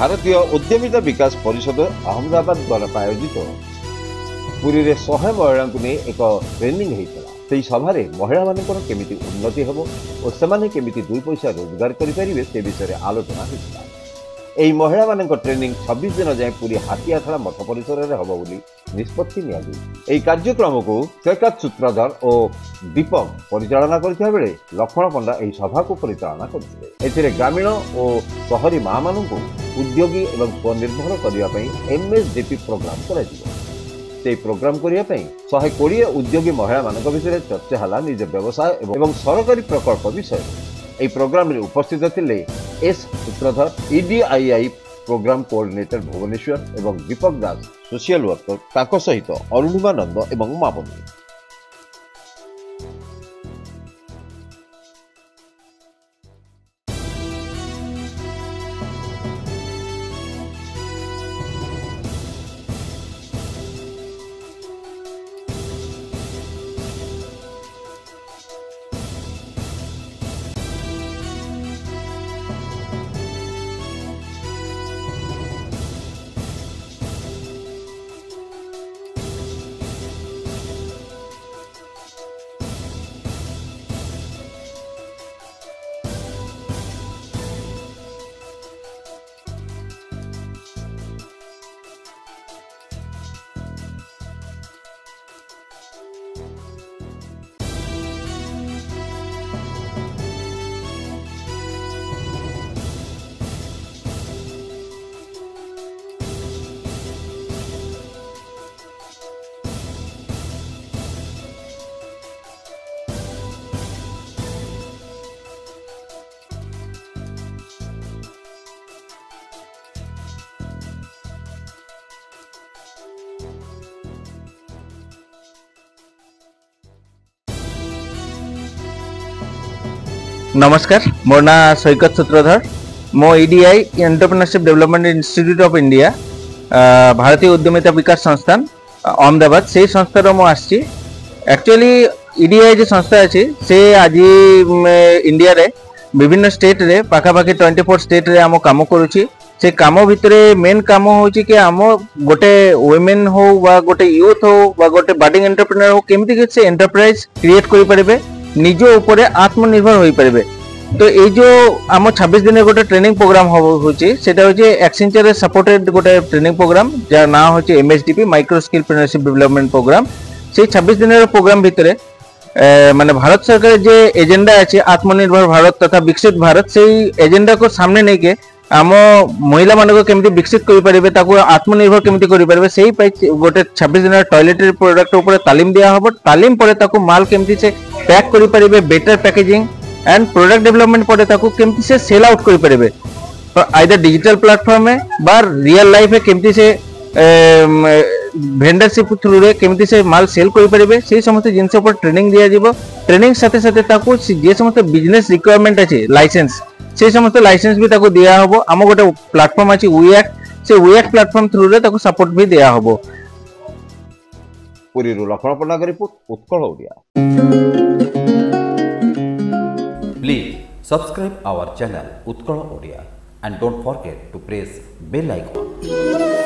भारतीय उद्यमिता विकास परिषद अहमदाबाद द्वारा आयोजित पुरी रे 100 महिला को नहीं एक ट्रेनिंग होता से सभार महिला मानकर केमिति उन्नति हेबो और सेमाने केमिति 2 पैसा रोजगार करें से विषय में आलोचना होता। यही महिला मान ट्रेनिंग 26 दिन जाए पूरी हाथियाखाड़ा मठ परिसर में हम बोली निष्पत्ति नि कार्यक्रम को सैकत सूत्रधर और दीपक परिचालना करथिबा बेले लक्ष्मण पंडा यही सभा को परिचालना करथिले। ग्रामीण और शहरी माँ मान उद्योगी एवं स्वनिर्भर करने MSDP प्रोग्राम कर प्रोग्राम करने 120 उद्योगी महिला मान विषय चर्चा है निज व्यवसाय एवं सरकारी प्रकल्प विषय। यह प्रोग्राम रे उपस्थित थिले एस सूत्रधर EDII प्रोग्राम कोऑर्डिनेटर भुवनेश्वर एवं दीपक दास सोशल वर्कर ताको सहित अरुणिमा नंद एवं मामनी। नमस्कार, मोर ना सैकत सूत्रधर। मो EDI entrepreneurship development institute of India भारतीय उद्यमिता विकास संस्थान अहमदाबाद से संस्थार मो आसी। एक्चुअली EDI जो संस्था अच्छी से आज इंडिया रे विभिन्न स्टेट रे पाखापाखि 24 स्टेट रे आम काम करुच्ची। से काम भितर मेन काम होची कि आम गोटे वुमेन हो वा गोटे यूथ हो वा गोटे बाडिंग एंटरप्रेन्योर हो केमिति से एंटरप्राइज क्रिएट करि परिबे, निज ऊपर आत्मनिर्भर हो पारे। तो ये जो आम 26 दिन गोटे ट्रेनिंग प्रोग्राम होची सेटा होची एक्सेंचर सपोर्टेड गोटे ट्रेनिंग प्रोग्राम जार ना होची MSDP micro skill entrepreneurship development program. से 26 दिन प्रोग्राम भितर माने भारत सरकार जे एजेंडा अच्छे आत्मनिर्भर भारत तथा विकसित भारत से एजेंडा को सामने नहीं के आम महिला मान केमती विकसित कर आत्मनिर्भर केमती कर गोटे 26 दिन टॉयलेटरी प्रोडक्ट ऊपर तालीम दिया हम। तालीम पर माल केमती से पैक करें, better packaging and product development पर केमती से सेल आउट करें आइदर डिजिटल प्लेटफॉर्म में बा रियल लाइफ में केमती से भेंडरशिप थ्रू रे केमती से माल सेल करें से समस्त जिनस ट्रेनिंग दिया। ट्रेनिंग साथे साथे जे समस्त बिजनेस रिक्वायरमेंट अच्छे लाइसेंस से समस्त लाइसेंस भी ताको दिया हबो। आम गोटे प्लेटफॉर्म अच्छी वीएक्ट, से वीएक्ट प्लेटफॉर्म थ्रू रे ताको सपोर्ट भी दिया हबो। पुरी रो लक्ष्मण पंडा का report Utkal Odia. Please subscribe our channel Utkala Odia and don't forget to press bell icon.